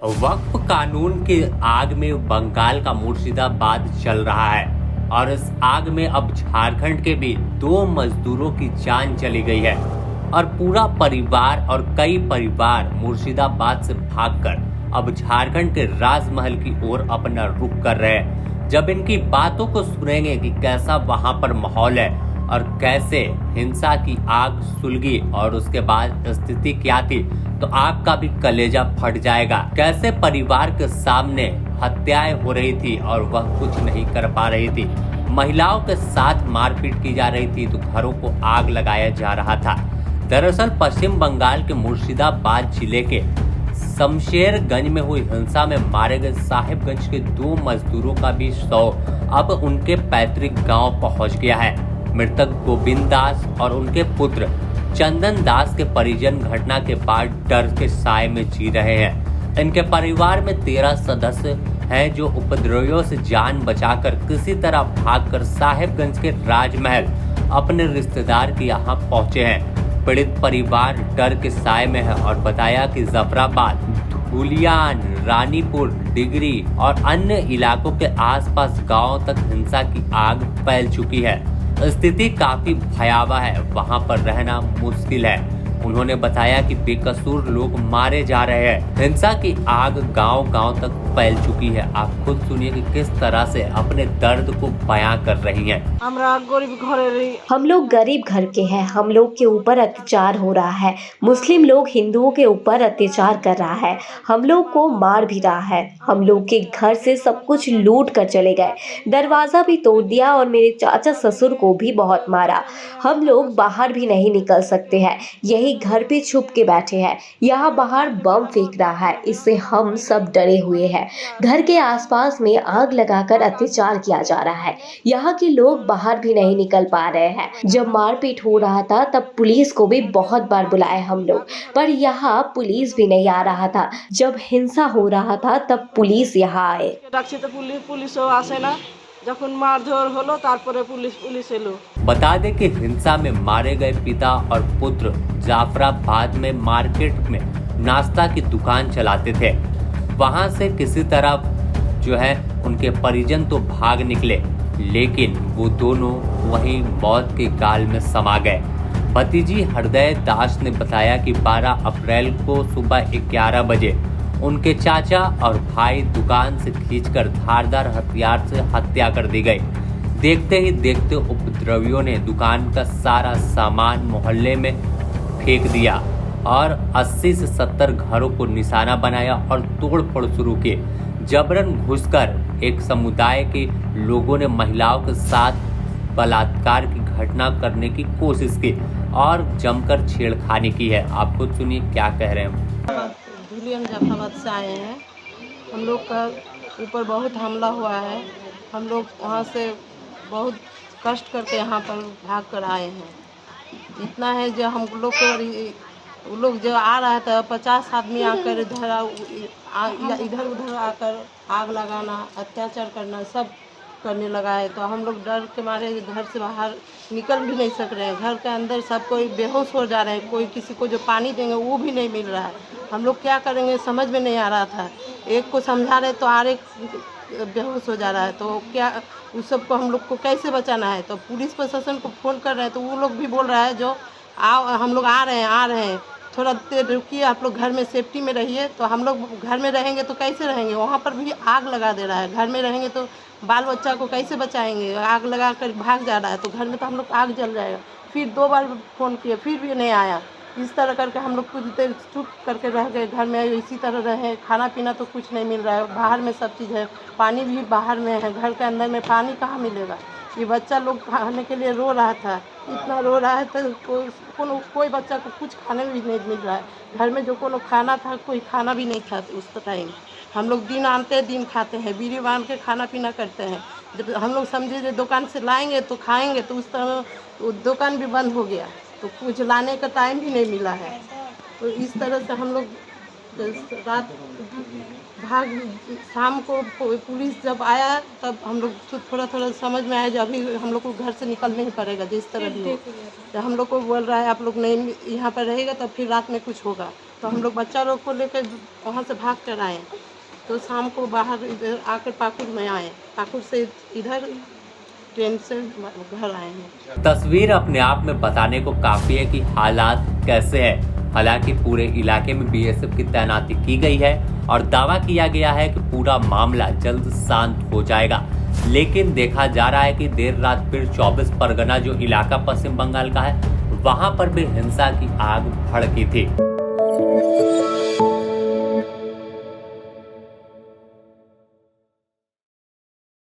वक्फ कानून की आग में बंगाल का मुर्शिदाबाद जल रहा है और इस आग में अब झारखंड के भी 2 मजदूरों की जान चली गई है और पूरा परिवार और कई परिवार मुर्शिदाबाद से भागकर अब झारखंड के राजमहल की ओर अपना रुख कर रहे हैं। जब इनकी बातों को सुनेंगे कि कैसा वहां पर माहौल है और कैसे हिंसा की आग सुलगी और उसके बाद स्थिति क्या थी, तो आपका भी कलेजा फट जाएगा। कैसे परिवार के सामने हत्याएं हो रही थी और वह कुछ नहीं कर पा रही थी, महिलाओं के साथ मारपीट की जा रही थी तो घरों को आग लगाया जा रहा था। दरअसल पश्चिम बंगाल के मुर्शिदाबाद जिले के शमशेरगंज में हुई हिंसा में मारे गए साहिबगंज के 2 मजदूरों का भी शव अब उनके पैतृक गांव पहुंच गया है। मृतक गोविंद दास और उनके पुत्र चंदन दास के परिजन घटना के बाद डर के साए में जी रहे हैं। इनके परिवार में 13 सदस्य हैं जो उपद्रवियों से जान बचाकर किसी तरह भागकर साहिबगंज के राजमहल अपने रिश्तेदार के यहाँ पहुंचे हैं। पीड़ित परिवार डर के साए में है और बताया कि जफराबाद, धुलियान, रानीपुर, डिगरी और अन्य इलाकों के आसपास गांवों तक हिंसा की आग फैल चुकी है। स्थिति काफी भयावह है, वहां पर रहना मुश्किल है। उन्होंने बताया कि बेकसूर लोग मारे जा रहे हैं। हिंसा की आग गांव-गांव तक फैल चुकी है। आप खुद सुनिए कि किस तरह से अपने दर्द को बयां कर रही हैं। हम लोग गरीब घर के हैं। हम लोग के ऊपर अत्याचार हो रहा है। मुस्लिम लोग हिंदुओं के ऊपर अत्याचार कर रहा है। हम लोग को मार भी रहा है। हम लोग के घर से सब कुछ लूट कर चले गए। दरवाजा भी तोड़ दिया और मेरे चाचा ससुर को भी बहुत मारा। हम लोग बाहर भी नहीं निकल सकते हैं। यही घर पे छुप के बैठे हैं। यहाँ बाहर बम फेंक रहा है, इससे हम सब डरे हुए हैं। घर के आसपास में आग लगाकर अत्याचार किया जा रहा है। यहाँ के लोग बाहर भी नहीं निकल पा रहे हैं। जब मारपीट हो रहा था तब पुलिस को भी बहुत बार बुलाए हम लोग, पर यहाँ पुलिस भी नहीं आ रहा था। जब हिंसा हो रहा था तब पुलिस यहाँ आए। যখন মারধর হলো তারপরে পুলিশ এলো। बता दें कि हिंसा में मारे गए पिता और पुत्र जाफराबाद में मार्केट में नाश्ता की दुकान चलाते थे। वहां से किसी तरह जो है उनके परिजन तो भाग निकले, लेकिन वो दोनों वहीं मौत के गाल में समा गए। भतीजी हृदय दास ने बताया कि 12 अप्रैल को सुबह 11 बजे उनके चाचा और भाई दुकान से खींचकर धारदार हथियार से हत्या कर दी गई। देखते ही देखते उपद्रवियों ने दुकान का सारा सामान मोहल्ले में फेंक दिया और 80 से 70 घरों को निशाना बनाया और तोड़फोड़ शुरू की। जबरन घुसकर एक समुदाय के लोगों ने महिलाओं के साथ बलात्कार की घटना करने की कोशिश की और जमकर छेड़खानी की है। आप खुद सुनिए क्या कह रहे हैं। धुलियन जफराबाद से आए हैं। हम लोग का ऊपर बहुत हमला हुआ है। हम लोग वहाँ से बहुत कष्ट करके यहाँ पर भाग कर आए हैं। इतना है जो हम लोग को लोग जो आ रहा था 50 आदमी आकर इधर उधर आकर आग लगाना, अत्याचार करना सब करने लगा है। तो हम लोग डर के मारे घर से बाहर निकल भी नहीं सक रहे हैं। घर के अंदर सब कोई बेहोश हो जा रहे हैं। कोई किसी को जो पानी देंगे वो भी नहीं मिल रहा है। हम लोग क्या करेंगे समझ में नहीं आ रहा था। एक को समझा रहे तो आर एक बेहोश हो जा रहा है। तो क्या उस सबको हम लोग को कैसे बचाना है। तो पुलिस प्रशासन को फ़ोन कर रहे हैं तो वो लोग भी बोल रहा है जो आओ हम लोग आ रहे हैं, थोड़ा देर रुकिए, आप लोग घर में सेफ्टी में रहिए। तो हम लोग घर में रहेंगे तो कैसे रहेंगे, वहाँ पर भी आग लगा दे रहा है। घर में रहेंगे तो बाल बच्चा को कैसे बचाएंगे, आग लगा कर भाग जा रहा है तो घर में तो हम लोग आग जल जाएगा। फिर 2 बार फ़ोन किए फिर भी नहीं आया। इस तरह करके हम लोग कुछ देर चुप करके रह गए। घर में इसी तरह रहे। खाना पीना तो कुछ नहीं मिल रहा है। बाहर में सब चीज़ है, पानी भी बाहर में है। घर के अंदर में पानी कहाँ मिलेगा। ये बच्चा लोग खाने के लिए रो रहा था, इतना रो रहा है तो कोई बच्चा को कुछ खाने भी नहीं मिल रहा है। घर में जो कोनो खाना था कोई खाना भी नहीं था उस टाइम। हम लोग दिन आते हैं दिन खाते हैं, बीड़ी बांध के खाना पीना करते हैं। जब हम लोग समझे जो दुकान से लाएंगे तो खाएंगे तो उस तरह दुकान भी बंद हो गया, तो कुछ लाने का टाइम भी नहीं मिला है। तो इस तरह से हम लोग रात भाग शाम को पुलिस जब आया तब हम लोग तो थोड़ा समझ में आया जो अभी हम लोग को घर से निकलना ही पड़ेगा जिस तरह भी हो। तो हम लोग को बोल रहा है आप लोग नहीं यहाँ पर रहेगा तब फिर रात में कुछ होगा। तो हम लोग बच्चा लोग को लेकर वहाँ से भाग कर आए। तो शाम को बाहर इधर आकर पाकुड़ में आए, पाकुड़ से इधर ट्रेन से घर आए हैं। तस्वीर अपने आप में बताने को काफी है कि हालात कैसे हैं। हालांकि पूरे इलाके में बीएसएफ की तैनाती की गई है और दावा किया गया है कि पूरा मामला जल्द शांत हो जाएगा। लेकिन देखा जा रहा है कि देर रात फिर 24 परगना जो इलाका पश्चिम बंगाल का है, वहां पर भी हिंसा की आग भड़की थी।